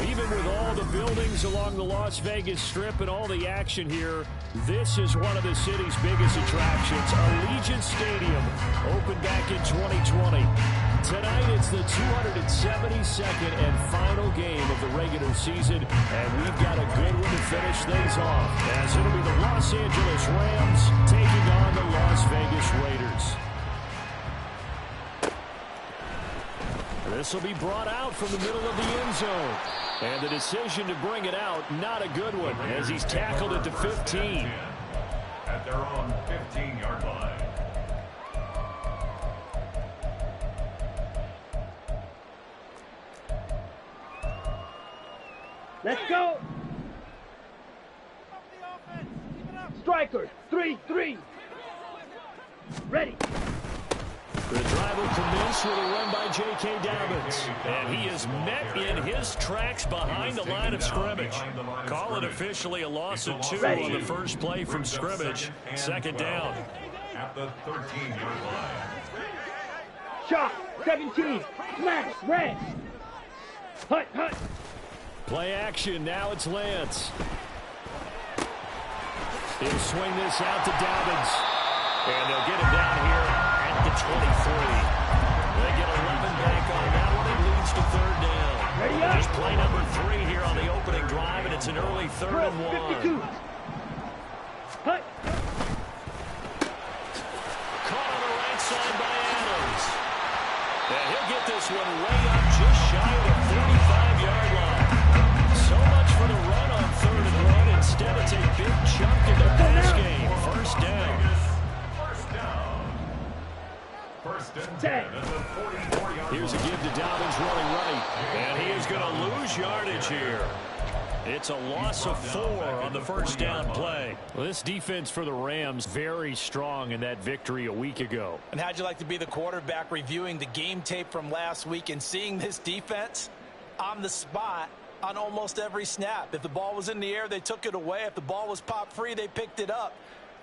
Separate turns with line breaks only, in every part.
Even with all the buildings along the Las Vegas Strip and all the action here, this is one of the city's biggest attractions. Allegiant Stadium opened back in 2020. Tonight, it's the 272nd and final game of the regular season, and we've got a good one to finish things off, as it'll be the Los Angeles Rams taking on the Las Vegas Raiders. This will be brought out from the middle of the end zone. And the decision to bring it out, not a good one, as he's tackled at the 15.
At their own 15-yard line.
Let's go. Strikers, 3-3. Ready.
The drive will commence with a run by J.K. Dobbins. And he is met in his tracks behind the line of scrimmage. Call it officially a loss of 2 on the first play from scrimmage. Second down.
At the 13-yard line.
Shot, 17. Smash, red. Hut, hut.
Play action. Now it's Lance. He'll swing this out to Dobbins. And they'll get him down here at the 23. They get 11 back on that one. It leads to third down.
Ready up.
Just play number 3 here on the opening drive, and it's an early 3rd and 1.
52. Hut.
Caught on the right side by Adams. And he'll get this one way up just shy of the 45-yard line. So much for the run on 3rd and 1. Instead, it's a big chunk in the pass game. First down.
First and 10 at the 44-yard line.
Here's a give to Dobbins running right. And he is going to lose yardage here. It's a loss of 4 on the first down play. Well, this defense for the Rams very strong in that victory a week ago.
And how'd you like to be the quarterback reviewing the game tape from last week and seeing this defense on the spot on almost every snap? If the ball was in the air, they took it away. If the ball was popped free, they picked it up.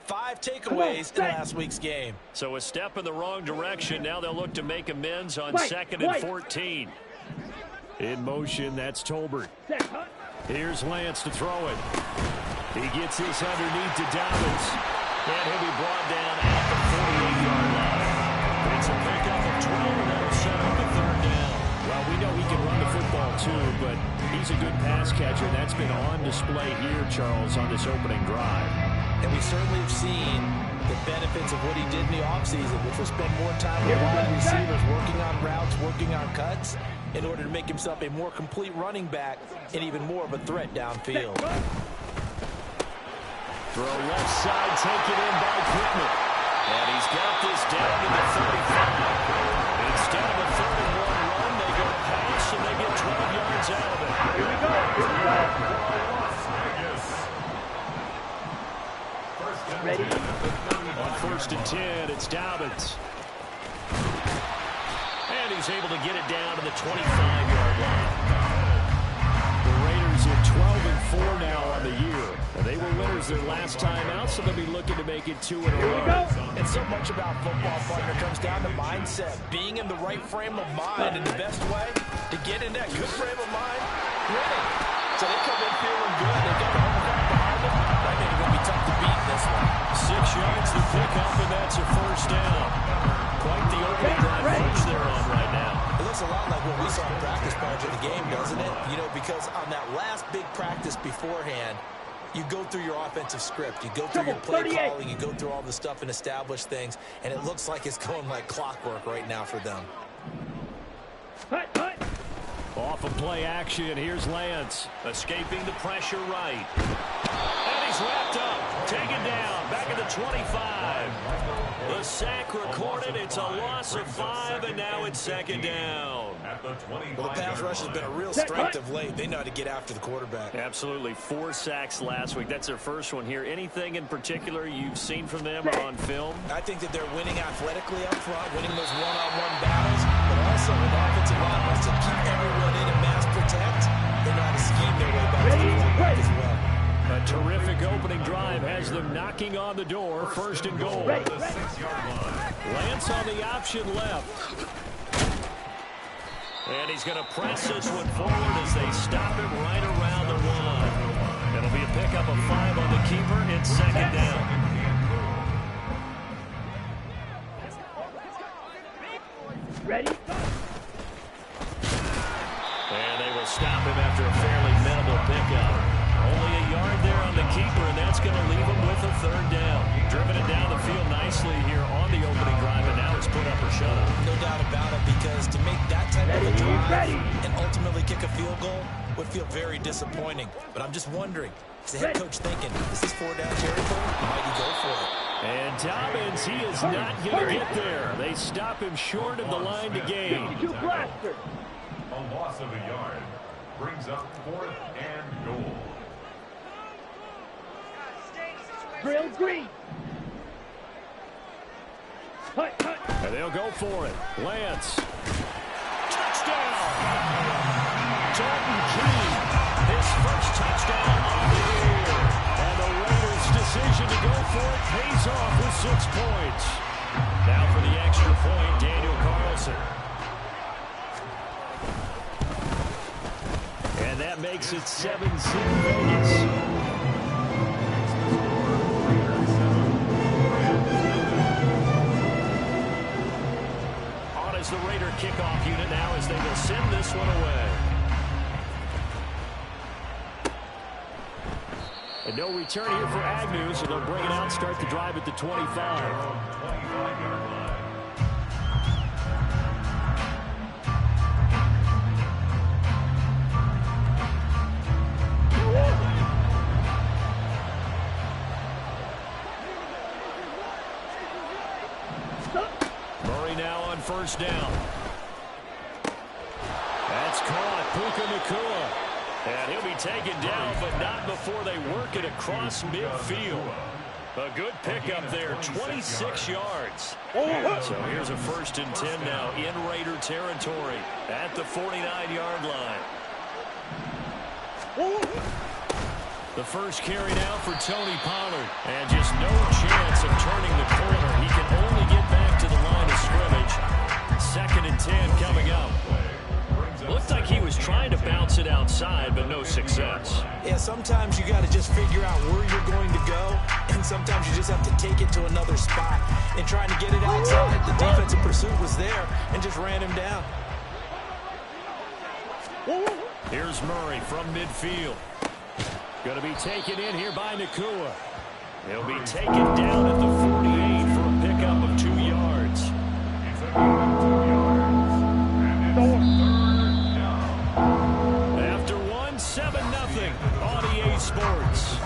5 takeaways in last week's game.
So a step in the wrong direction. Now they'll look to make amends on 2nd and 14. In motion, that's Tolbert. Here's Lance to throw it. He gets this underneath to Dobbins. And he'll be brought down at the 48-yard line. It's a pickup of 12, and that'll set up the 3rd down. Well, we know he can run the football too, but he's a good pass catcher. That's been on display here, Charles, on this opening drive.
And we certainly have seen the benefits of what he did in the offseason, which was spend more time with wide receivers, working on routes, working on cuts, in order to make himself a more complete running back and even more of a threat downfield.
Throw left side, taken in by Pittman. And he's got this down to the 35. Instead of a 3rd and 1 run, they go pass, and they get 12 yards out of it.
Here we go. Here we go. Ready?
On 1st and 10, it's Dobbins. And he's able to get it down to the 25-yard line. The Raiders are 12 and 4 now on the year. And they were winners their last time out, so they'll be looking to make it 2 in a row.
And so much about football, partner, comes down to mindset. Being in the right frame of mind, and the best way to get in that good frame of mind, winning. So they come in feeling good. They got the home crowd behind them. I think it's going to be tough to beat in this one.
6 yards to pick up, and that's a first down. Quite the opening drive punch they're on right now.
It looks a lot like what we saw in practice prior to the game, doesn't it? You know, because on that last big practice beforehand, you go through your offensive script. You go through your play calling. You go through all the stuff and establish things. And it looks like it's going like clockwork right now for them.
Hut, hut.
Off of play action, here's Lance. Escaping the pressure right. And he's wrapped up. Taken down. Back at the 25. The sack recorded. It's a loss of 5, and now it's 2nd down.
Well, the pass rush has been a real strength of late. They know how to get after the quarterback.
Absolutely. 4 sacks last week. That's their first one here. Anything in particular you've seen from them or on film?
I think that they're winning athletically up front, winning those one-on-one battles, but also with offensive linemen to keep everyone in and mass protect. They know how to scheme their way back to the quarterback as well.
A terrific opening drive has them knocking on the door. 1st and goal. Lance on the option left. And he's going to press this one forward as they stop him right around the 1. It'll be a pickup of 5 on the keeper. It's second down.
Ready?
And they will stop him after a fairly minimal pickup. Only a yard there on the keeper, and that's going to leave him with a third down. Driven it down the field nicely here on the opening drive, and now it's put up or shut up.
No doubt about it, because to make that type of a drive and ultimately kick a field goal would feel very disappointing. But I'm just wondering, is the head coach thinking, this is 4-down territory? Might he go for it?
And Dobbins, he is not going to get there. They stop him short of the line to gain.
A loss of a yard brings up 4th and goal.
Drill green.
And they'll go for it. Lance. Touchdown. Jordan King. His first touchdown on the year. And the Raiders' decision to go for it pays off with 6 points. Now for the extra point, Daniel Carlson. And that makes it 7-6 Vegas. The Raider kickoff unit now as they will send this one away. And no return here for Agnew, so they'll bring it out and start the drive at the 25. First down. That's caught. Puka Nacua. And he'll be taken down, but not before they work it across midfield. A good pickup there, 26 yards. So here's a 1st and 10 now in Raider territory at the 49-yard line. The first carry now for Tony Pollard. And just no chance of turning the corner. He can only get back to the line of scrimmage. 2nd and 10 coming up. Looked like he was trying to bounce it outside, but no success.
Yeah, sometimes you got to just figure out where you're going to go, and sometimes you just have to take it to another spot. And trying to get it outside, the defensive pursuit was there and just ran him down.
Here's Murray from midfield. Going to be taken in here by Nacua. He'll be taken down at the 48 for a pickup of 2 yards. After 1, 7-0 on EA Sports.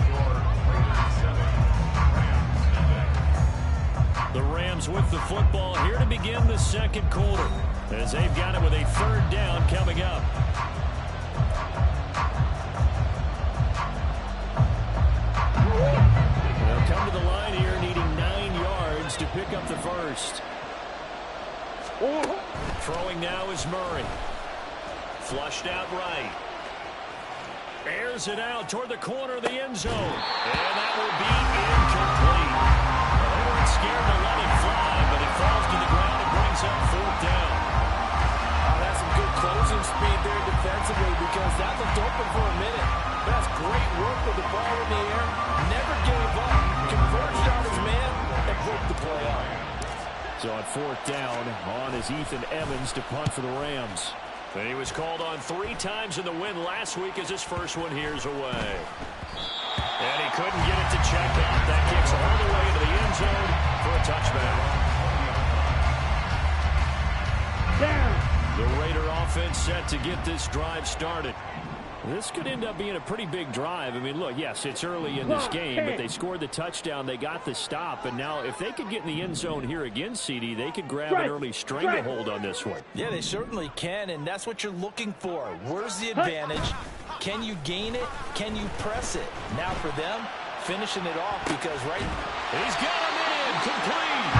The Rams with the football here to begin the second quarter, as they've got it with a 3rd down coming up. They'll come to the line here needing 9 yards to pick up the first. Throwing now is Murray. Flushed out right. Airs it out toward the corner of the end zone. And that will be incomplete. They weren't scared to let it fly, but it falls to the ground and brings up 4th down.
That's some good closing speed there defensively, because that looked open for a minute. That's great work with the ball in the air. Never gave up. Converged on his man and broke the play up.
So on 4th down, on is Ethan Evans to punt for the Rams. And he was called on 3 times in the win last week as his first one here's away. And he couldn't get it to check out. That kicks all the way into the end zone for a touchback.
Down.
The Raider offense set to get this drive started. This could end up being a pretty big drive. I mean, look, yes, it's early in this game, but they scored the touchdown. They got the stop, and now if they could get in the end zone here again, CD, they could grab an early stranglehold on this one.
Yeah, they certainly can, and that's what you're looking for. Where's the advantage? Can you gain it? Can you press it? Now for them, finishing it off, because
he's got him in, complete.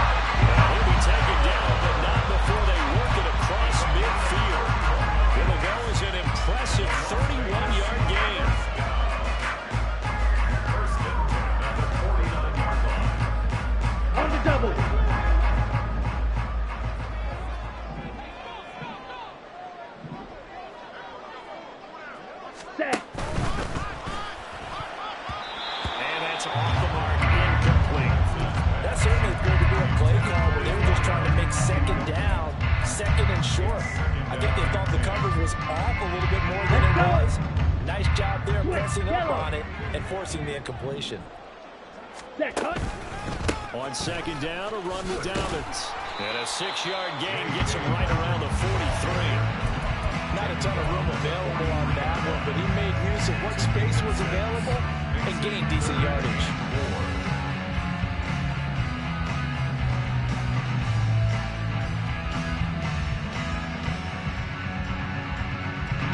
He'll be taken down, but not before they work it across midfield. It'll go as an impressive 31-yard gain.
First and 10 at the 49-yard line.
On the double.
sure. I think they thought the coverage was off a little bit more than it was. Nice job there pressing up on it and forcing the incompletion.
On second down, a run with Dobbins. And a 6-yard gain gets him right around the 43.
Not a ton of room available on that one, but he made use of what space was available and gained decent yardage.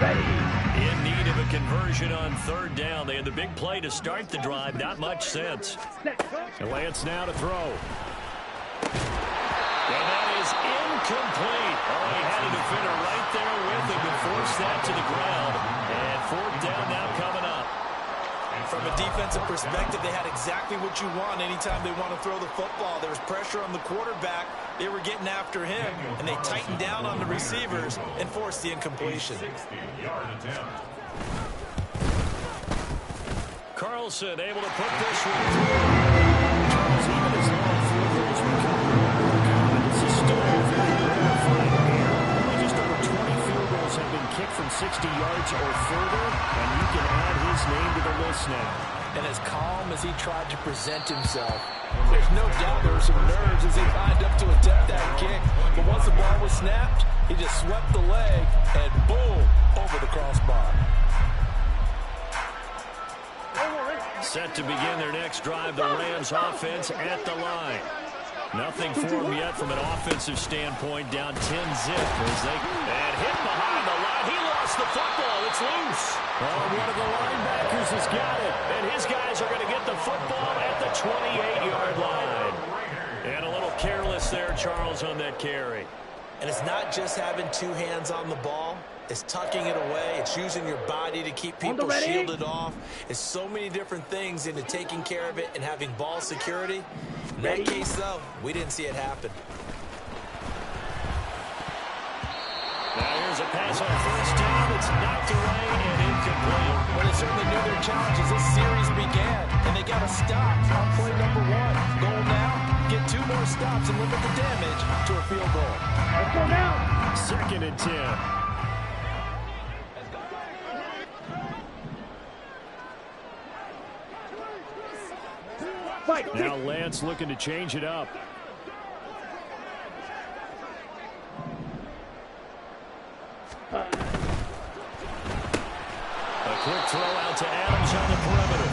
In need of a conversion on third down. They had the big play to start the drive. Not much sense. And Lance now to throw. And that is incomplete. Oh, he had a defender right there with him to force that to the ground. And fourth down now coming up.
From a defensive perspective, they had exactly what you want anytime they want to throw the football. There was pressure on the quarterback. They were getting after him, and they tightened down on the receivers and forced the incompletion.
60-yard attempt.
Carlson able to put this one through. Charles, even his long field goals become more common. This is still a very rare find here. Only just over 20 field goals have been kicked from 60 yards or further, and you can add his name to the list now.
And as calm as he tried to present himself, there's no doubt there were some nerves as he lined up to attempt that kick. But once the ball was snapped, he just swept the leg and boom, over the crossbar.
Set to begin their next drive, the Rams offense at the line. Nothing for them yet from an offensive standpoint, down 10-zip as they hit behind the line. He lost the football. It's loose. Oh, one of the linebackers has got it, and his guys are going to get the football at the 28-yard line. And a little careless there, Charles, on that carry.
And it's not just having two hands on the ball. It's tucking it away. It's using your body to keep people shielded off. It's so many different things into taking care of it and having ball security. In that case, though, we didn't see it happen.
Now here's a pass on first down. It's knocked away and incomplete.
Well, they certainly knew their challenge as this series began, and they got to stop on play number 1. Goal now, get 2 more stops and limit the damage to a field goal.
Let's go now.
Second and 10. Now Lance looking to change it up. A quick throw out to Adams on the perimeter.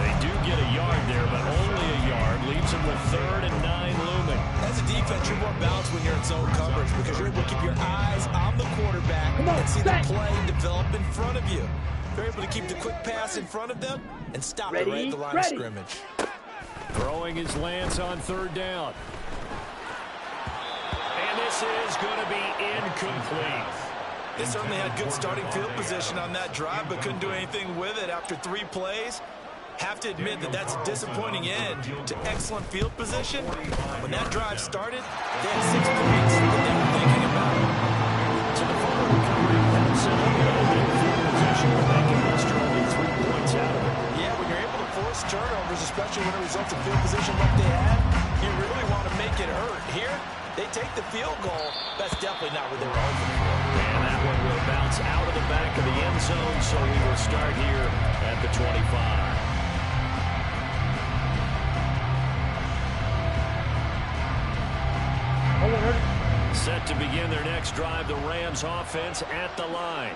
They do get a yard there, but only a yard. Leaves them with 3rd and 9 looming.
As a defense, you're more balanced when you're in zone coverage because you're able to keep your eyes on the quarterback and see the play develop in front of you. You're able to keep the quick pass in front of them and stop it right at the line of scrimmage.
Throwing his Lance on 3rd down. And this is going to be incomplete.
They certainly had good starting field position on that drive, but couldn't do anything with it after 3 plays. Have to admit that that's a disappointing end to excellent field position. When that drive started, they had 6 points that they were thinking about.
To the far recovery, Henson in field position, making Lester only 3 points out of it.
Yeah, when you're able to force turnovers, especially when it results in field position like they had, you really want to make it hurt. Here, they take the field goal. That's definitely not what they were hoping for.
And that one will bounce out of the back of the end zone, so we will start here at the 25. Set to begin their next drive, the Rams offense at the line.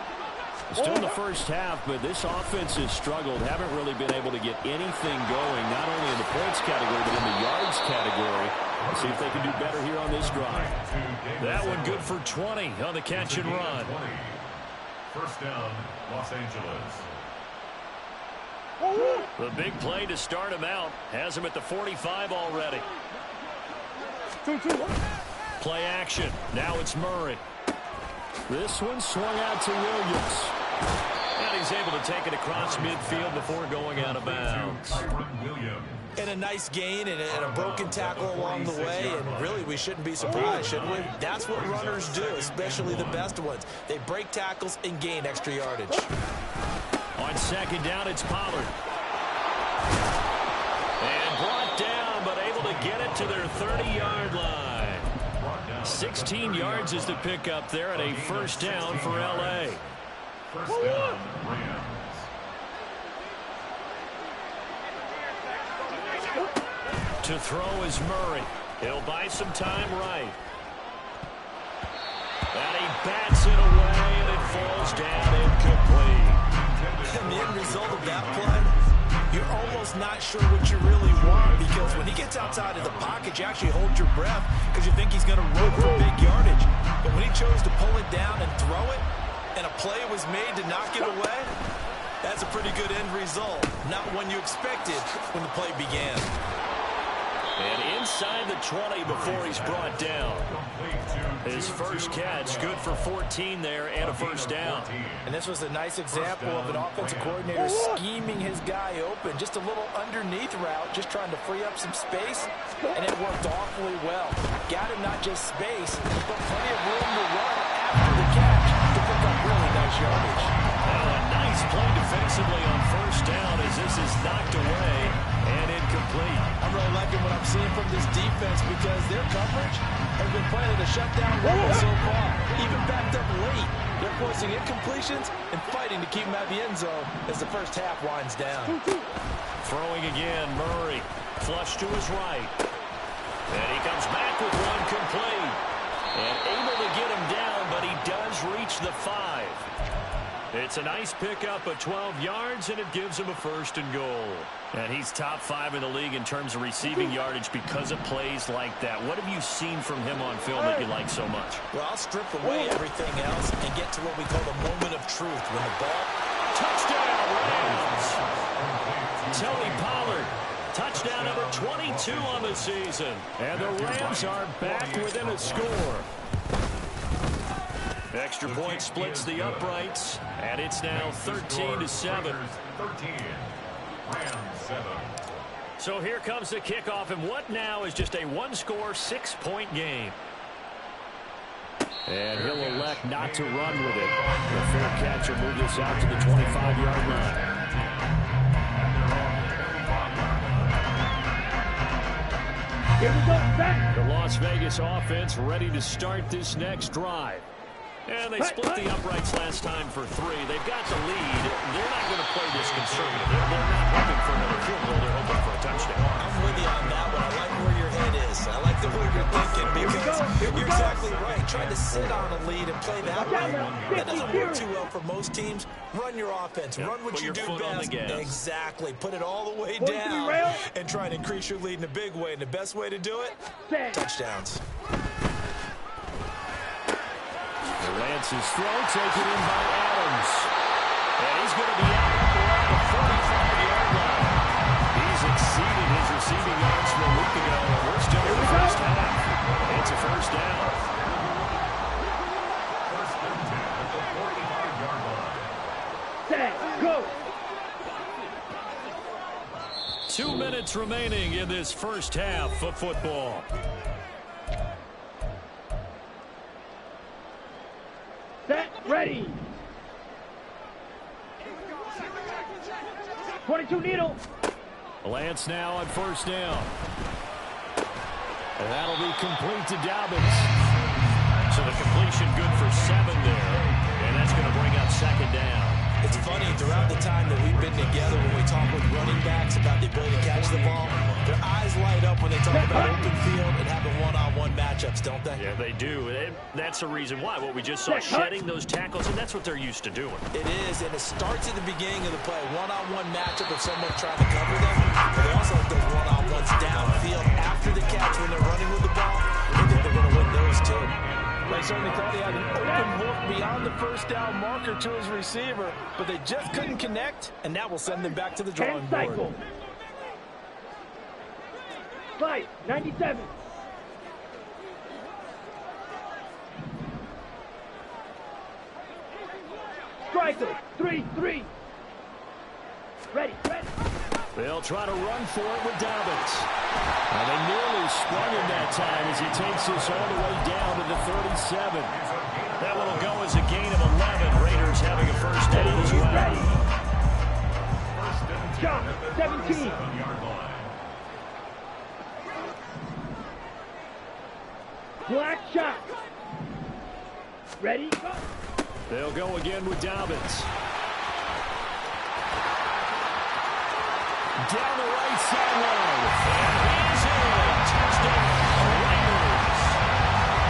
Still in the first half, but this offense has struggled. Haven't really been able to get anything going, not only in the points category, but in the yards category. Let's see if they can do better here on this drive. That one good for 20 on the catch and run.
First down, Los Angeles.
The big play to start him out. Has him at the 45 already. Play action. Now it's Murray. This one swung out to Williams. And he's able to take it across midfield before going out of bounds.
And a nice gain and a broken tackle along the way. And really, we shouldn't be surprised, should we? That's what runners do, especially the best ones. They break tackles and gain extra yardage.
On second down, it's Pollard. And brought down, but able to get it to their 30-yard line.
Brought down
16 yards is the pickup there at a first down for L.A.
First down, Rams.
To throw is Murray. He'll buy some time right. And he bats it away, and it falls down incomplete.
And the end result of that play, you're almost not sure what you really want, because when he gets outside of the pocket, you actually hold your breath because you think he's going to run for big yardage. But when he chose to pull it down and throw it, and a play was made to knock it away, that's a pretty good end result. Not one you expected when the play began.
And inside the 20 before he's brought down. His first catch, good for 14 there and a first down.
And this was a nice example of an offensive coordinator scheming his guy open. Just a little underneath route, just trying to free up some space, and it worked awfully well. Got him not just space, but plenty of room to run after the catch to pick up really nice yardage.
Now a nice play defensively on first down as this is knocked away and incomplete.
I'm really liking what I'm seeing from this defense because their coverage has been playing a shutdown role so far. Even backed up late, they're forcing incompletions and fighting to keep them out of the end zone as the first half winds down.
Throwing again, Murray. Flush to his right. And he comes back with one complete. And able to get him down, but he does reach the 5. It's a nice pickup of 12 yards, and it gives him a first and goal. And he's top 5 in the league in terms of receiving yardage because of plays like that. What have you seen from him on film that you like so much?
Well, I'll strip away everything else and get to what we call the moment of truth. When the ball...
Touchdown, Rams! Tony Pollard. Touchdown number 22 on the season. And the Rams are back within a score. Extra point splits the uprights, and it's now 13-7.
13. Rams 7.
So here comes the kickoff, and what now is just a one-score, 6-point game. And he'll elect not to run with it. The fair catch will move this out to the 25-yard line.
Here we go, back.
The Las Vegas offense ready to start this next drive. And they split the uprights last time for 3. They've got the lead. They're not going to play this conservative. They're not hoping for another field goal. They're hoping for a touchdown.
I'm with you on that one. I like where your head is. I like the way you're thinking because you're exactly right. Trying to sit on a lead and play that way, that doesn't work too well for most teams. Run your offense. Run what you do best. Exactly. Put it all the way down and try and increase your lead in a big way. And the best way to do it, touchdowns.
Lance's throw taken in by Adams. And he's going to be out up around the 45-yard line. He's exceeded his receiving yards from a week ago. We're still in the first half. It's a first down.
First and 10 at the 45-yard line.
Set, go.
2 minutes remaining in this first half of football.
Set, ready. 22 needle.
Lance now on first down. And that'll be complete to Dobbins. So the completion good for 7 there. And that's going to bring up second down.
It's funny, throughout the time that we've been together, when we talk with running backs about the ability to catch the ball, their eyes light up when they talk about open field and having one-on-one matchups, don't they?
Yeah, they do. That's the reason why. What we just saw, shedding those tackles, and that's what they're used to doing.
It is, and it starts at the beginning of the play. One-on-one matchup if someone's trying to cover them. But they also have those one-on-ones downfield after the catch when they're running with the ball. I think they're going to win those, too. They certainly thought he had an open look beyond the first down marker to his receiver, but they just couldn't connect, and that will send them back to the drawing board.
Fight, 97. Striker, 3-3. Ready, ready.
They'll try to run for it with Dobbins. And they nearly sprung him that time as he takes this all the way down to the 37. That one will go as a gain of 11. Raiders having a first down as well.
Ready. Jump, 17.
7-yard line.
Black shot. Ready? Go.
They'll go again with Dobbins. Down the right sideline. And he's in. Touchdown, Raiders.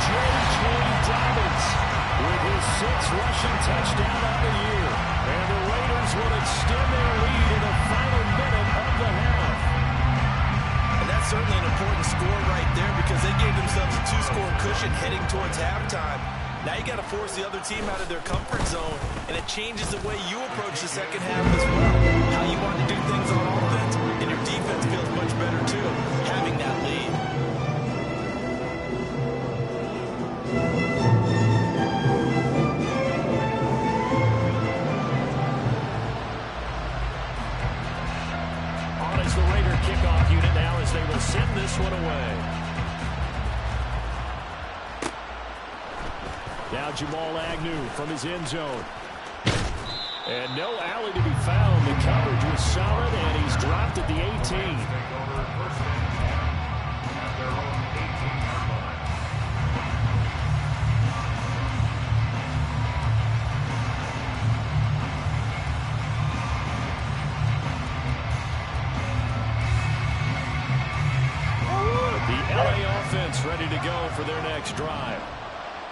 J.K. Dobbins with his 6th rushing touchdown on the year. And the Raiders will extend their lead in the final minute of the half.
And that's certainly an important score right there because they gave themselves a 2-score cushion heading towards halftime. Now you got to force the other team out of their comfort zone, and it changes the way you approach the second half as well. How you want to do things on offense, and your defense feels much better too, having that lead.
On is the Raider kickoff unit now as they will send this one away. Now Jamal Agnew from his end zone. And no alley to be found. The coverage was solid, and he's dropped at the 18. The LA offense ready to go for their next drive.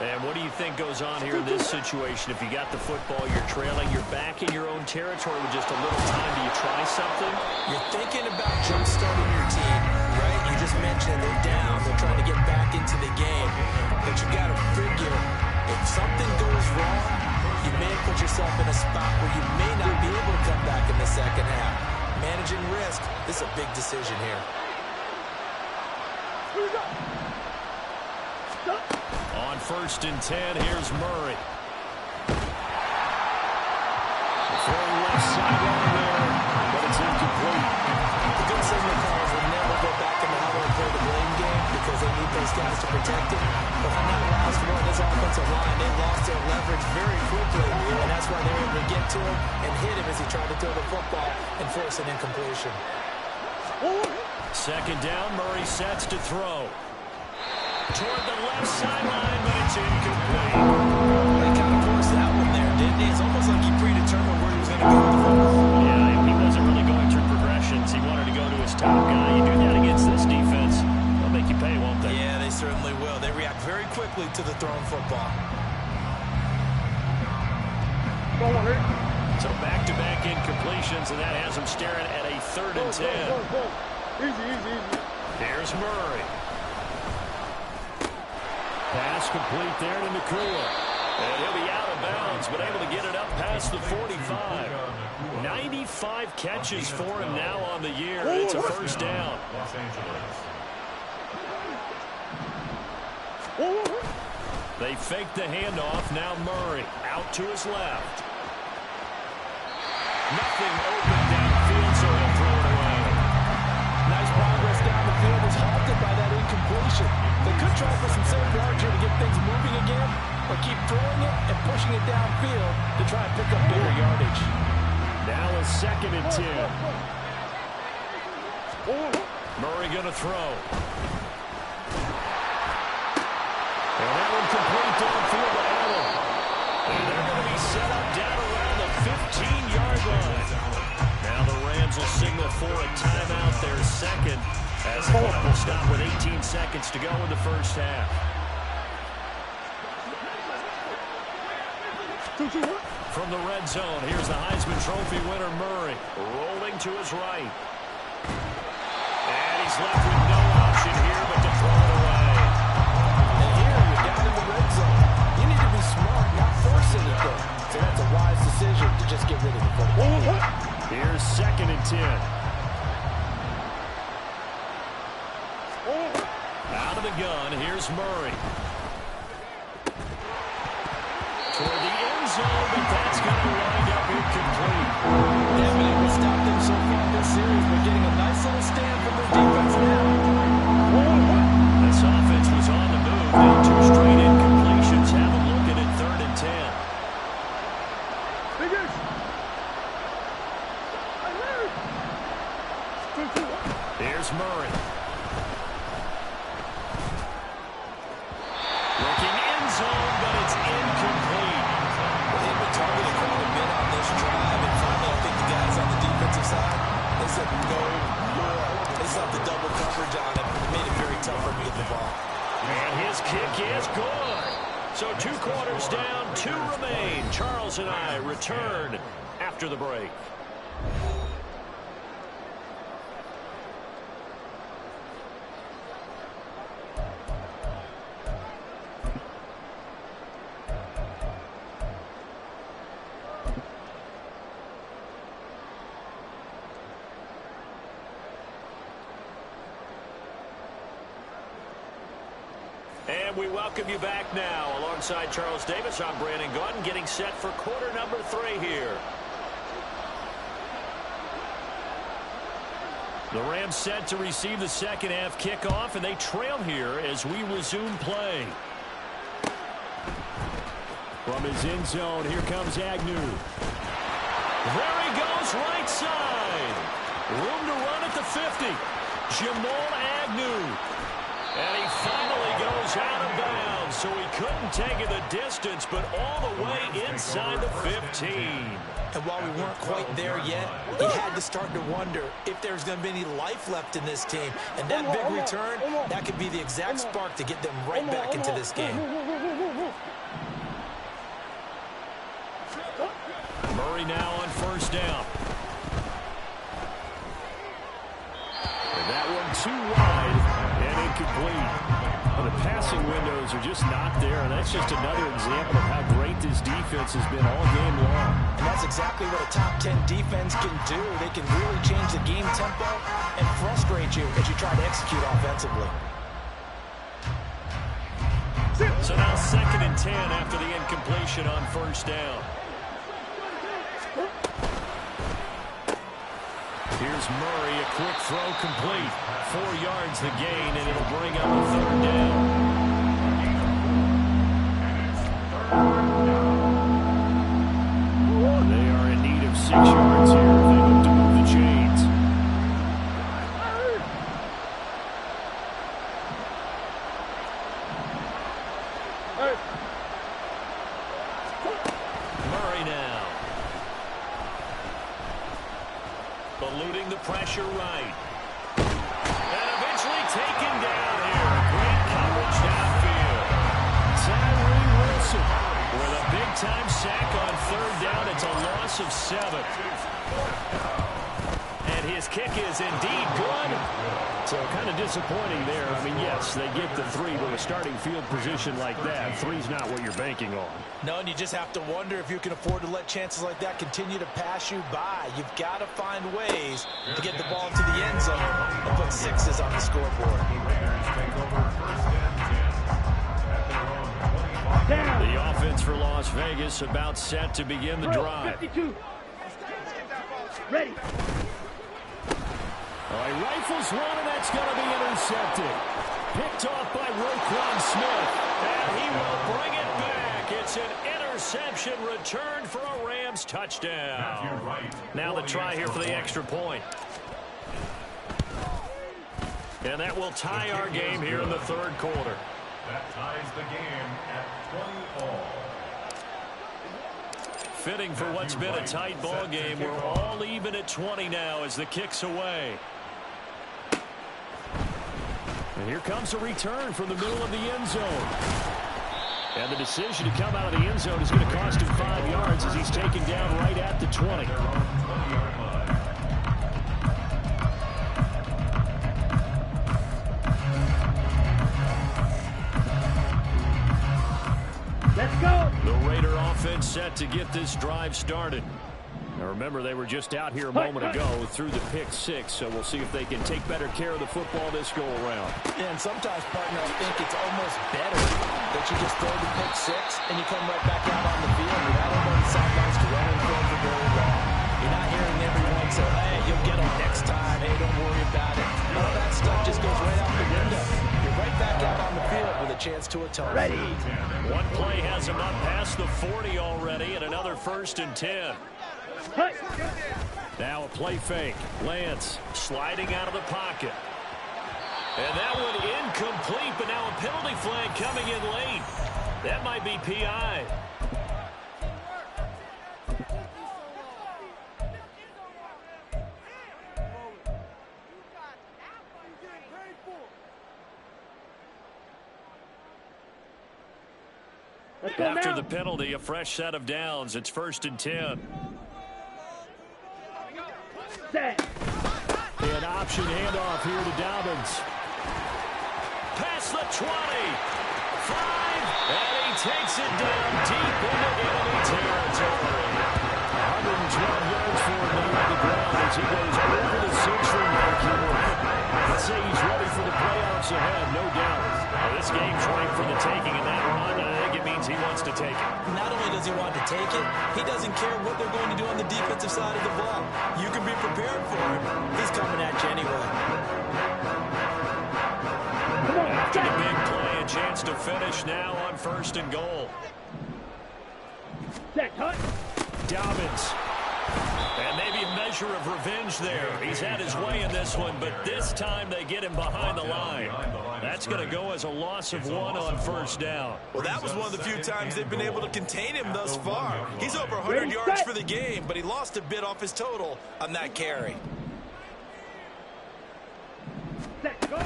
And what do you think goes on here in this situation? If you got the football, you're trailing, you're back in your own territory with just a little time. Do you try something?
You're thinking about jump-starting your team, right? You just mentioned they're down. They're trying to get back into the game. But you got to figure, if something goes wrong, you may put yourself in a spot where you may not be able to come back in the second half. Managing risk, this is a big decision here.
On 1st and 10, here's Murray. Throwing left sideline there, but it's incomplete.
The good signal callers will never go back in the huddle and play the blame game because they need those guys to protect him. But on that last one, this offensive line, they lost their leverage very quickly, and that's why they were able to get to him and hit him as he tried to throw the football and force an incompletion.
2nd down, Murray sets to throw. Toward the left sideline, but it's incomplete.
They kind of forced that one there, didn't he? It's almost like he predetermined where he was going to go with the football.
Yeah, he wasn't really going through progressions. He wanted to go to his top guy. You do that against this defense, they'll make you pay, won't they?
Yeah, they certainly will. They react very quickly to the thrown football.
So back-to-back incompletions, and that has him staring at a 3rd and 10.
Easy.
Here's Murray. Pass complete there to Nakua. And he'll be out of bounds, but able to get it up past the 45. 95 catches for him now on the year. It's a 1st down.
Los Angeles.
They fake the handoff. Now Murray out to his left. Nothing open downfield, so he'll throw it away.
Nice progress down the field is halted by that incompletion. They could try for some safe yards here to get things moving again, or keep throwing it and pushing it downfield to try and pick up bigger yardage.
Now a 2nd and 10. Murray going to throw. And that one complete downfield to Allen. And they're going to be set up down around the 15-yard line. Now the Rams will signal for a timeout, their 2nd, as the clock will stop with 18 seconds to go in the 1st half. From the red zone, here's the Heisman Trophy winner, Murray, rolling to his right. And he's left with no option here but to throw it away.
And here, you're down in the red zone. You need to be smart, not force anything. So that's a wise decision to just get rid of the football.
Here's 2nd and 10. Out of the gun, here's Murray. Toward the end zone, but that's going to wind up incomplete.
They haven't been able to stop them so far this series. We're getting a nice little stand from their defense now.
This offense was on the move. Now 2 straight incompletions. Have a look at it, 3rd and 10. Here's Murray. And his kick is good. So 2 quarters down, 2 remain. Charles and I return after the break. And we welcome you back now. Alongside Charles Davis, I'm Brandon Gaudin, getting set for quarter number 3 here. The Rams set to receive the second half kickoff, and they trail here as we resume play. From his end zone, here comes Agnew. There he goes, right side. Room to run at the 50. Jamal Agnew. And he finally goes out of bounds, so he couldn't take it the distance, but all the way inside the 15.
And while we weren't quite there yet, he had to start to wonder if there's going to be any life left in this team. And that big return, that could be the exact spark to get them right back into this game.
Murray now on first down. And that one too wide. Incomplete. Well, the passing windows are just not there, and that's just another example of how great this defense has been all game long.
And that's exactly what a top 10 defense can do. They can really change the game tempo and frustrate you as you try to execute offensively.
So now 2nd and 10 after the incompletion on first down. Here's Murray, a quick throw complete. 4 yards the gain, and it'll bring up a 3rd down. They are in need of 6 yards here if they hope to move the chains. Murray now. Eluding the pressure right. And eventually taken down here. Great coverage downfield. Tyree Wilson with a big-time sack on 3rd down. It's a loss of 7. And his kick is indeed good. So kind of disappointing there. I mean, yes, they get the 3, but a starting field position like that, 3's not what you're banking on.
No, and you just have to wonder if you can afford to let chances like that continue to pass you by. You've got to find ways to get the ball into the end zone and put 6s on the scoreboard.
The offense for Las Vegas about set to begin the drive.
52. Ready.
He rifles one, and that's going to be intercepted. Picked off by Roquan Smith, and he will bring it back. It's an interception return for a Rams touchdown. Now the try here for the extra point. And that will tie our game here in the 3rd quarter.
That ties the game at 20 all.
Fitting for what's been a tight ball game. We're all even at 20 now as the kick's away. And here comes a return from the middle of the end zone. And the decision to come out of the end zone is going to cost him 5 yards as he's taken down right at the 20.
Let's go.
The Raider offense set to get this drive started. Now remember, they were just out here a moment ago through the pick 6, so we'll see if they can take better care of the football this go-around.
Yeah, and sometimes, partner, I think it's almost better that you just throw the pick 6 and you come right back out on the field. You're not on the sidelines to run and throw for very long. You're not hearing everyone say, hey, you'll get them next time. Hey, don't worry about it. None of that stuff just goes right out the window. You're right back out on the field with a chance to atone.
Ready.
One play has him up past the 40 already, and another 1st and 10.
Hey.
Now a play fake. Lance sliding out of the pocket. And that one incomplete, but now a penalty flag coming in late. That might be PI.
Let's go
After
now.
the penalty, a fresh set of downs. It's 1st and 10.
Set.
An option handoff here to Dobbins. Past the 20. 5. And he takes it down deep into enemy territory. 112 yards for him now on the ground as he goes over the century mark here. Let's say he's ready for the playoffs ahead, no doubt. Well, this game's ripe for the taking in that run, and I think it means he wants to take it.
Not only does he want to take it, he doesn't care what they're going to do on the defensive side of the ball. You can be prepared for him. He's coming at you anyway.
After the big play, a chance to finish now on 1st and goal.
Set. Hut.
Dobbins. And maybe a measure of revenge there. He's had his way in this one, but this time they get him behind the line. That's going to go as a loss of 1 on 1st down.
Well, that was one of the few times they've been able to contain him thus far. He's over 100 yards for the game, but he lost a bit off his total on that carry.
Set. Go.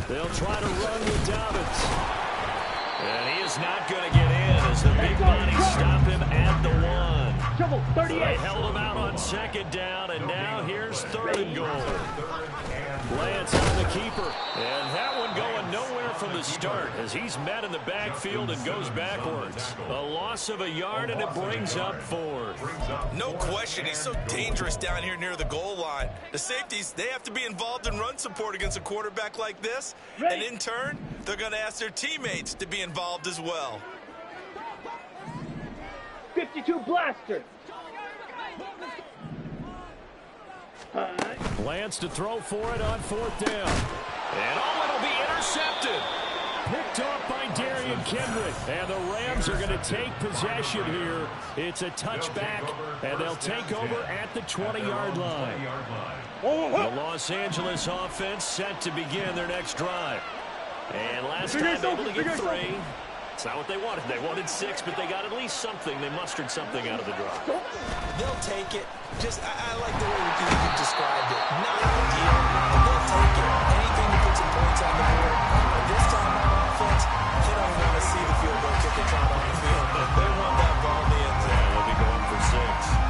They'll try to run with Dobbins. And he is not going to get in as the big bodies stop him at the 1.
Trouble. 38.
They held him out on 2nd down, and now here's 3rd and goal. Lance on the keeper. And that one going nowhere from the start as he's met in the backfield and goes backwards. A loss of a yard, and it brings up 4th.
No question, he's so dangerous down here near the goal line. The safeties, they have to be involved in run support against a quarterback like this. And in turn, they're going to ask their teammates to be involved as well.
52 blaster.
Lance to throw for it on 4th down. And it'll be intercepted. Picked off by Darian Kendrick. And the Rams are going to take possession here. It's a touchback, and they'll take over at the 20-yard line. The Los Angeles offense set to begin their next drive. And last time able to get 3. It's not what they wanted. They wanted 6, but they got at least something. They mustered something out of the drive.
They'll take it. Just, I like the way you described it. Not ideal, but they'll take it. Anything to put some points on the board. But this time on offense, they don't want to see the field goal kicker trying on the field. They want that ball in the end zone.
Yeah, they'll be going for 6.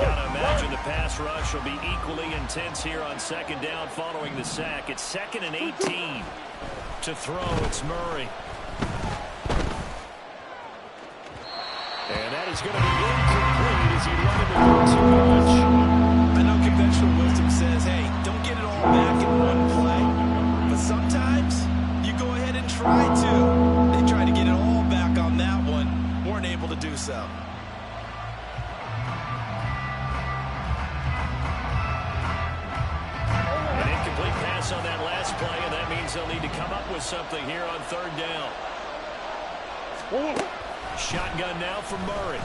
Gotta imagine the pass rush will be equally intense here on 2nd down following the sack. It's 2nd and 18. To throw, it's Murray. And that is going to be incomplete as he let him go too much.
I know conventional wisdom says, hey, don't get it all back in one play. But sometimes you go ahead and try to. They tried to get it all back on that one. Weren't able to do so.
An incomplete pass on that last play, and that means they'll need to come up with something here on 3rd down. Shotgun now from Murray.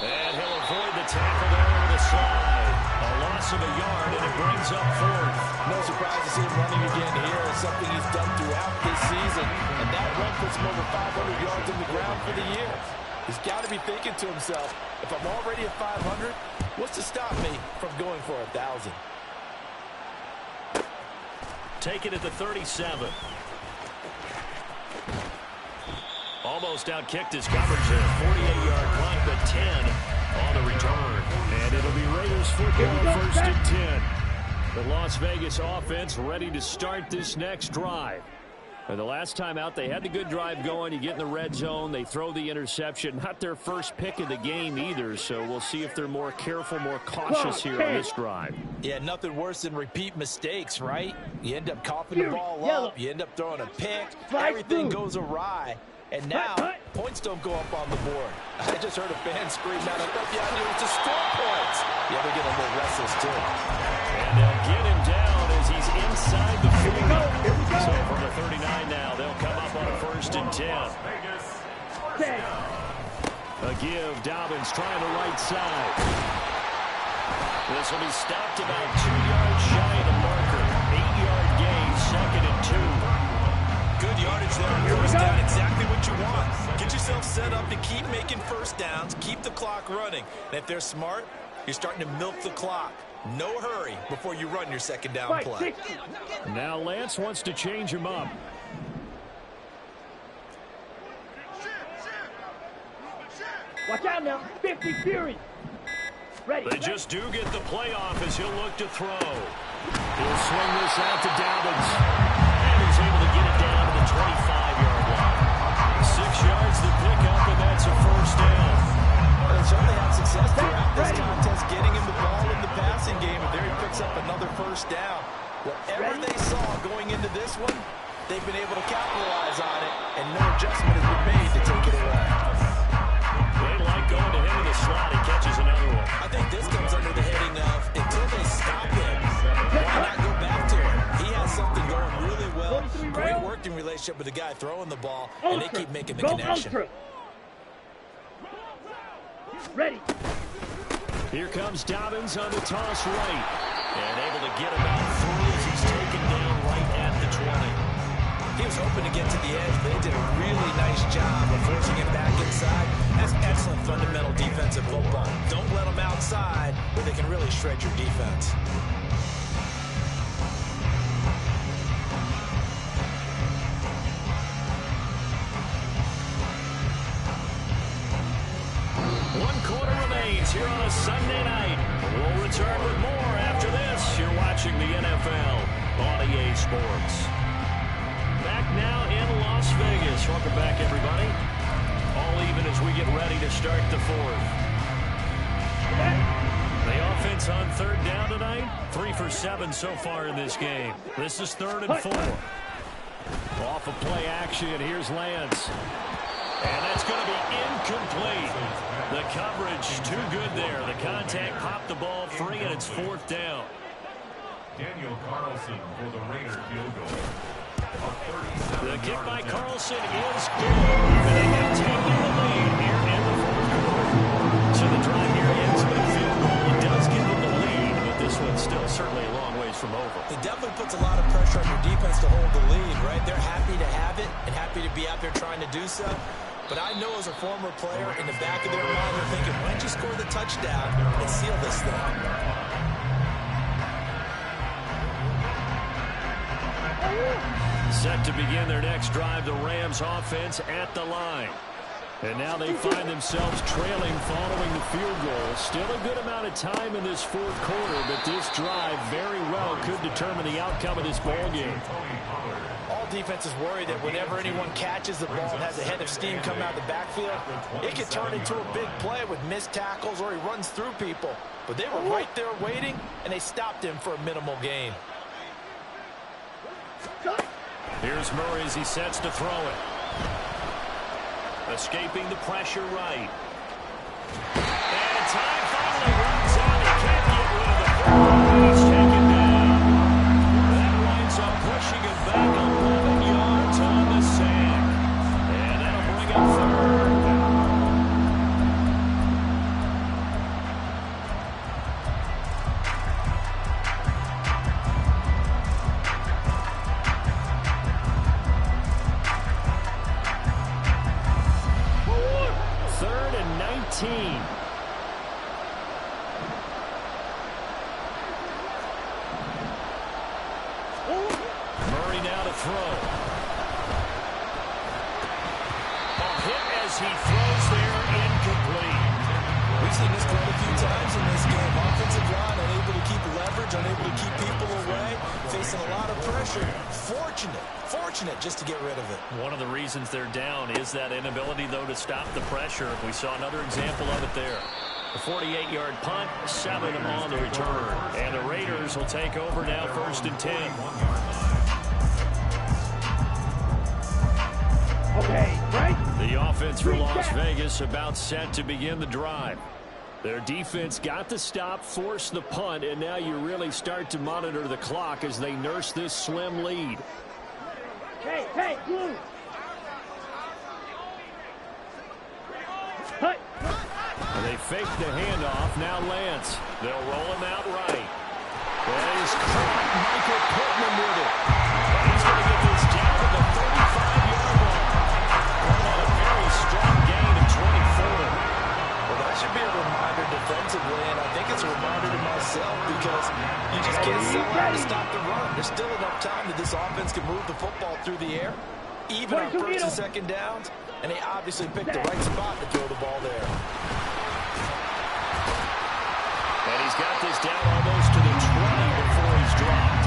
And he'll avoid the tackle there with a slide. A loss of a yard, and it brings up 4th.
No surprise to see him running again here. It's something he's done throughout this season. And that run puts him over 500 yards on the ground for the year. He's got to be thinking to himself, if I'm already at 500, what's to stop me from going for 1,000?
Take it at the 37. Almost outkicked his coverage there. 48-yard punt, but 10 on the return. And it'll be Raiders football, 1st and 10. The Las Vegas offense ready to start this next drive. And the last time out, they had the good drive going. You get in the red zone, they throw the interception. Not their first pick of the game either, so we'll see if they're more careful, more cautious here on this drive.
Yeah, nothing worse than repeat mistakes, right? You end up coughing the ball up, you end up throwing a pick, everything goes awry. And now, points don't go up on the board. I just heard a fan scream out, I thought the idea was to score points. Yeah, they're getting a little restless, too.
And they'll get him down as he's inside the 40. So from the 39 now, they'll come up on a 1st and 10. A give, Dobbins trying the right side. This will be stopped about 2 yards shy of the marker. 8-yard gain, 2nd and 2.
Good yardage there. First down, exactly what you want. Get yourself set up to keep making first downs, keep the clock running. And if they're smart, you're starting to milk the clock. No hurry before you run your second down
Right,
play.
60.
Now Lance wants to change him up.
Watch out now. 50 Fury. Ready.
They just do get the playoff as he'll look to throw. He'll swing this out to Dobbins. And he's able to get it down to the 25-yard line. 6 yards to pick up, and that's a first down.
Well, they certainly had success throughout this contest, getting him the ball in the passing game, and there he picks up another first down. Whatever they saw going into this one, they've been able to capitalize on it, and no adjustment has been made to take it away.
They like going to him in the slot. He catches another one.
I think this comes under the heading of, until they stop him, why not go back to him? He has something going really well. Great working relationship with the guy throwing the ball, and they keep making the connection.
Ultra. Ready.
Here comes Dobbins on the toss right. And able to get about 3 as he's taken down right at the 20.
He was hoping to get to the edge, but they did a really nice job of forcing him back inside. That's excellent fundamental defensive football. Don't let them outside where they can really shred your defense.
One quarter remains here on a Sunday night. We'll return with more after this. You're watching the NFL on EA Sports. Back now in Las Vegas. Welcome back, everybody. All even as we get ready to start the fourth. The offense on third down tonight. 3 for 7 so far in this game. This is 3rd and 4. Off of play action. Here's Lance. And that's going to be incomplete. The coverage too good there. The contact popped the ball free, and it's 4th down.
Daniel Carlson for the Raider field goal.
The kick by Carlson is good. And they have taken the lead here in the 4th quarter. So the drive here ends with a field goal. It does give them the lead, but this one's still certainly a long ways from over.
It definitely puts a lot of pressure on your defense to hold the lead, right? They're happy to have it and happy to be out there trying to do so. But I know as a former player, in the back of their mind, they're thinking, why don't you score the touchdown and seal this thing?
Set to begin their next drive, the Rams offense at the line. And now they find themselves trailing following the field goal. Still a good amount of time in this 4th quarter, but this drive very well could determine the outcome of this ball game.
All defenses worry that whenever anyone catches the ball and has a head of steam come out of the backfield, it could turn into a big play with missed tackles or he runs through people. But they were right there waiting, and they stopped him for a minimal gain.
Here's Murray as he sets to throw it. Escaping the pressure right. And time finally runs out. He can't get rid of the ball. He's taken down. That winds up pushing him back 11 yards on the sack. And that'll bring up 3rd. Murray now to throw. A hit as he throws there, incomplete.
We've seen this quite a few times in this game. Offensive line unable to keep leverage, unable to keep people away, facing a lot of pressure. Fortunate just to get rid of it.
One of the reasons they're down is that inability, though, to stop the pressure. We saw another example of it there. A 48-yard punt, 7 on the return. And the Raiders will take over now, 1st and 10.
Okay, right?
The offense for Las Vegas about set to begin the drive. Their defense got the stop, forced the punt, and now you really start to monitor the clock as they nurse this slim lead.
Hey, blue. Hut.
And they fake the handoff. Now Lance. They'll roll him out right. There's caught Michael Pittman with it. He's going to get this down to the 35-yard line. What a very strong gain of 24.
Well, that should be a reminder defensively defensively, and I think it's a reminder to myself because you just can't sit around and stop the run. There's still enough time that this offense can move the football through the air, even on first and second downs, and they obviously picked the right spot to throw the ball there.
And he's got this down almost to the 20 before he's dropped.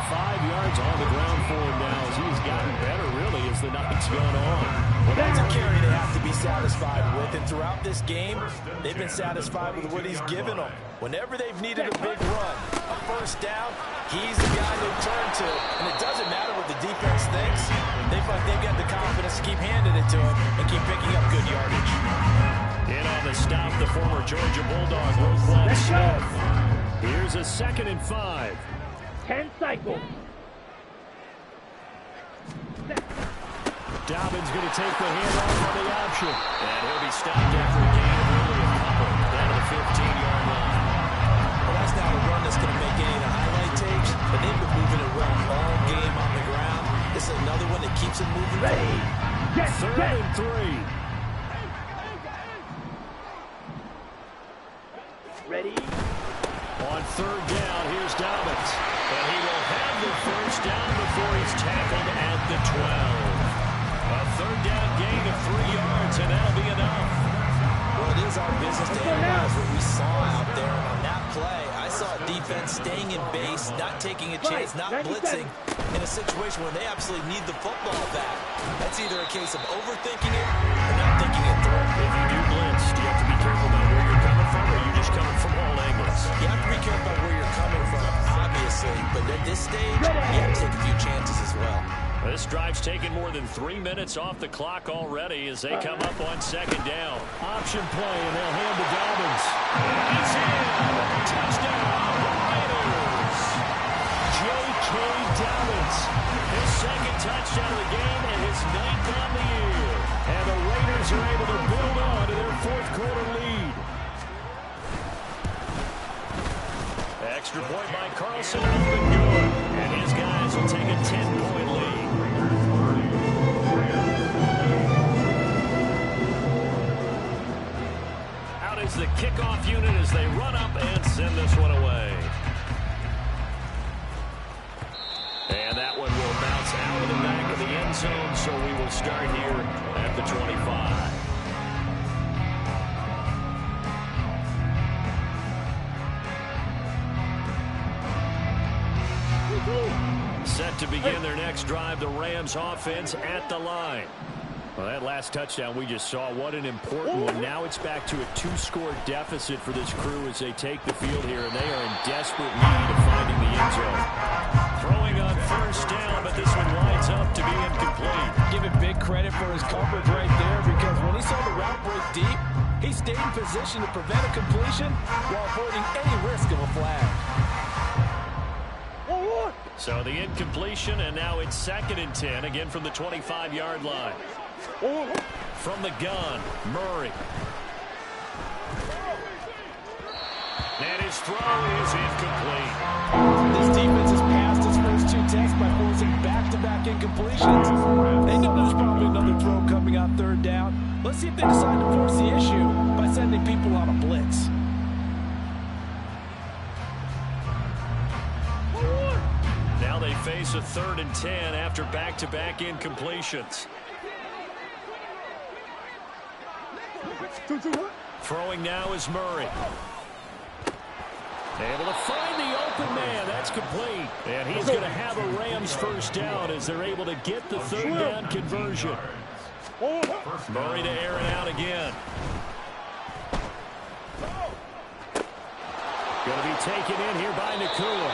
135 yards on the ground for him now as he's gotten better, really, as the night's gone on.
Well, that's a carry they have to be satisfied with, and throughout this game, they've been satisfied with what he's given them. Whenever they've needed a big run, a first down, he's the guy they turn to, and it doesn't matter what the defense thinks. They feel like they've got the confidence to keep handing it to him and keep picking up good yardage.
In on the stop, the former Georgia Bulldog, Roquan Smith. Here's a 2nd and 5.
10 cycles.
Dobbins going to take the handoff on the option. And he'll be stopped after a gain of only a couple down to the 15-yard line.
Well, that's not a run that's going to make any of the highlight tapes, but they've been moving it well all game on the ground. This is another one that keeps it moving.
Ready. Get,
3rd and 3.
Ready.
On 3rd down, here's Dobbins. And he will have the first down before he's tackled at the 12. A 3rd down gain of 3 yards, and that'll be enough.
Well, it is our business to analyze what we saw out there. And on that play, I saw a defense staying in base, not taking a chance, not blitzing in a situation where they absolutely need the football back. That's either a case of overthinking it or not thinking it through.
If you do blitz, do you have to be careful about where you're coming from, or are you just coming from all angles?
You have to be careful about where you're coming from, obviously. But at this stage, you have to take a few chances as well.
This drive's taken more than 3 minutes off the clock already as they come up on 2nd down. Option play, and they'll hand to Dobbins. He's in. Touchdown, Raiders. J.K. Dobbins. His 2nd touchdown of the game and his 9th on the year. And the Raiders are able to build on to their 4th quarter lead. Extra point by Carlson, up and good. And his guys will take a 10-point lead. Out is the kickoff unit as they run up and send this one away. And that one will bounce out of the back of the end zone, so we will start here at the 25. Set to begin their next drive, the Rams offense at the line. Well, that last touchdown we just saw, what an important one. Now it's back to a 2-score deficit for this crew as they take the field here, and they are in desperate need of finding the end zone. Throwing on 1st down, but this one winds up to be incomplete.
Give him big credit for his coverage right there, because when he saw the route break deep, he stayed in position to prevent a completion while avoiding any risk of a flag.
So the incompletion, and now it's 2nd and 10, again from the 25-yard line. From the gun, Murray. And his throw is incomplete.
This defense has passed its first 2 tests by forcing back-to-back incompletions. They know there's probably another throw coming on 3rd down. Let's see if they decide to force the issue by sending people on a blitz.
Now they face a 3rd and 10 after back-to-back incompletions. Throwing now is Murray. Able to find the open man. That's complete. And he's going to have a Rams first down as they're able to get the 3rd down conversion. Murray to air it out again. Going to be taken in here by Nakua.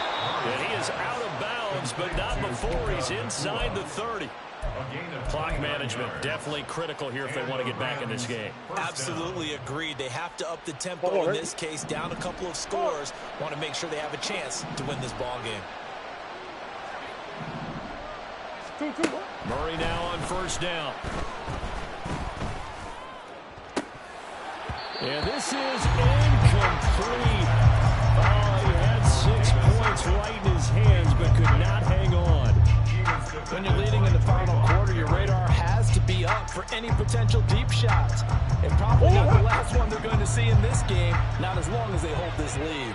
And he is out of bounds, but not before he's inside the 30. Clock management definitely critical here if they want to get back in this game.
Absolutely agreed. They have to up the tempo in this case, down a couple of scores. Want to make sure they have a chance to win this ball game.
Murray now on 1st down. And this is incomplete. Oh, he had 6 points right in his hands, but could not hang on.
When you're leading in the final quarter, your radar has to be up for any potential deep shots. And probably not the last that's one they're going to see in this game, not as long as they hold this lead.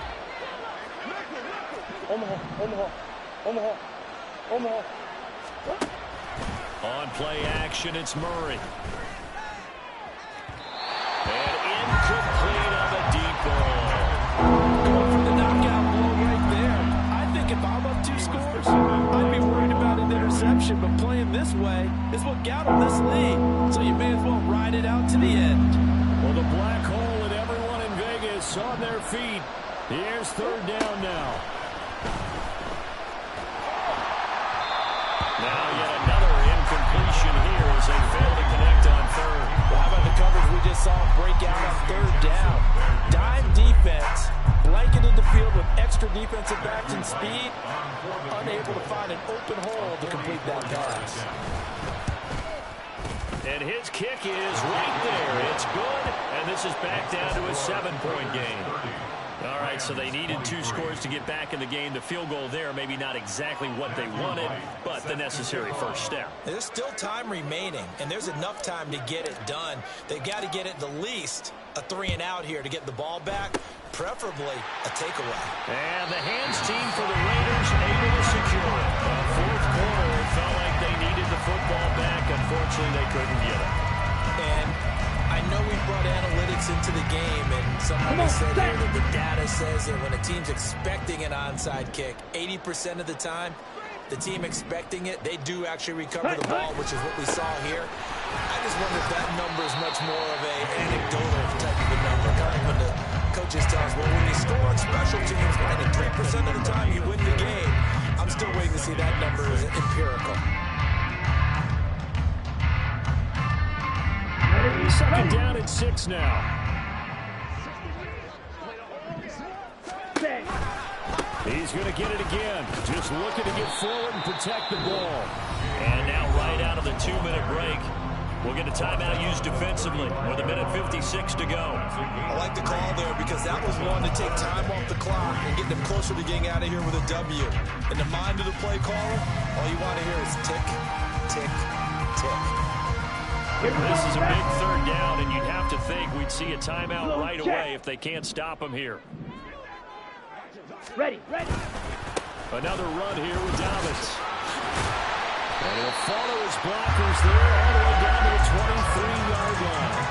On play action, it's Murray. And incomplete on the deep ball.
Going for the knockout blow right there. I think if I'm up 2 scores, I'd be worried about an interception, but playing this way is what got them this lead. So you may as well ride it out to the end.
Well, the black hole and everyone in Vegas on their feet. Here's 3rd down now. Now yet another incompletion here as they fail to connect on 3rd.
Well, how about the coverage we just saw break out on 3rd down? Dime defense, blanketed the field with extra defensive backs and speed, unable to find an open hole to complete that pass.
And his kick is right there. It's good, and this is back down to a 7-point game. All right, so they needed 2 scores to get back in the game. The field goal there, maybe not exactly what they wanted, but the necessary first step.
There's still time remaining, and there's enough time to get it done. They've got to get it the least a 3-and-out here to get the ball back, preferably a takeaway.
And the hands team for the Raiders able to secure it. The 4th quarter, it felt like they needed the football back. Unfortunately, they couldn't get it.
And I know we brought analytics into the game, and somebody said here that the data says that when a team's expecting an onside kick, 80% of the time, the team expecting it, they do actually recover the ball, which is what we saw here. I just wonder if that number is much more of an anecdotal type of a number. Kind of when the coaches tell us, well, when you score on special teams, 93% of the time you win the game. I'm still waiting to see that number is empirical.
2nd down at 6 now. He's going to get it again. Just looking to get forward and protect the ball. And now right out of the 2-minute break, we'll get a timeout used defensively with 1:56 to go.
I like the call there because that was one to take time off the clock and get them closer to getting out of here with a W. In the mind of the play caller, all you want to hear is tick, tick, tick.
This is a big 3rd down, and you'd have to think we'd see a timeout right away if they can't stop him here.
Ready.
Another run here with Dobbins. And he'll follow his blockers there all the way down to the 23-yard line.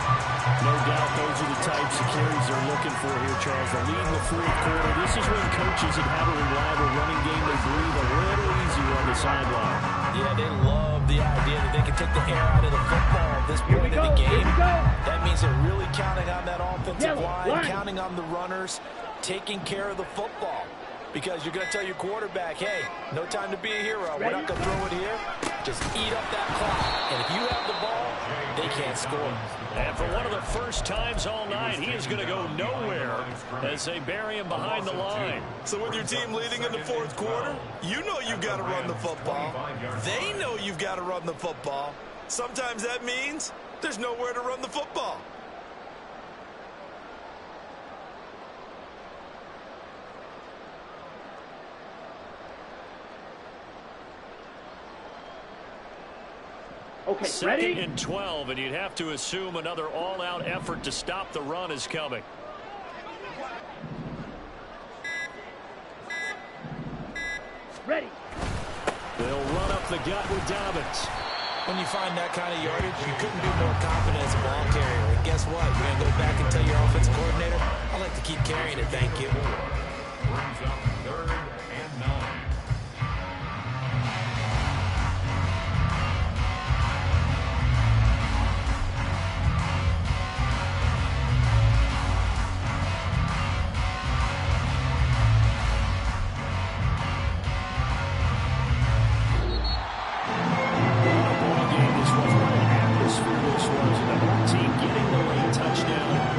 No doubt those are the types of carries they're looking for here, Charles. The lead in the 4th quarter. This is when coaches that have a reliable running game, they breathe a little easier on the sideline.
Yeah, they love the idea that they can take the air out of the football at this point in the game. That means they're really counting on that offensive line, counting on the runners, taking care of the football. Because you're going to tell your quarterback, hey, no time to be a hero. We're not going to throw it here. Just eat up that clock. And if you have the ball, they can't score.
And for one of the first times all night, he is going to go nowhere as they bury him behind the line.
So with your team leading in the 4th quarter, you know you've got to run the football. They know you've got to run the football. Sometimes that means there's nowhere to run the football.
Okay,
2nd and 12, and you'd have to assume another all-out effort to stop the run is coming.
Ready.
They'll run up the gut with Dobbins.
When you find that kind of yardage, you couldn't be more confident as a ball carrier. And guess what? You're going to go back and tell your offensive coordinator, I like to keep carrying it, thank you.
Brings up 3rd and 9.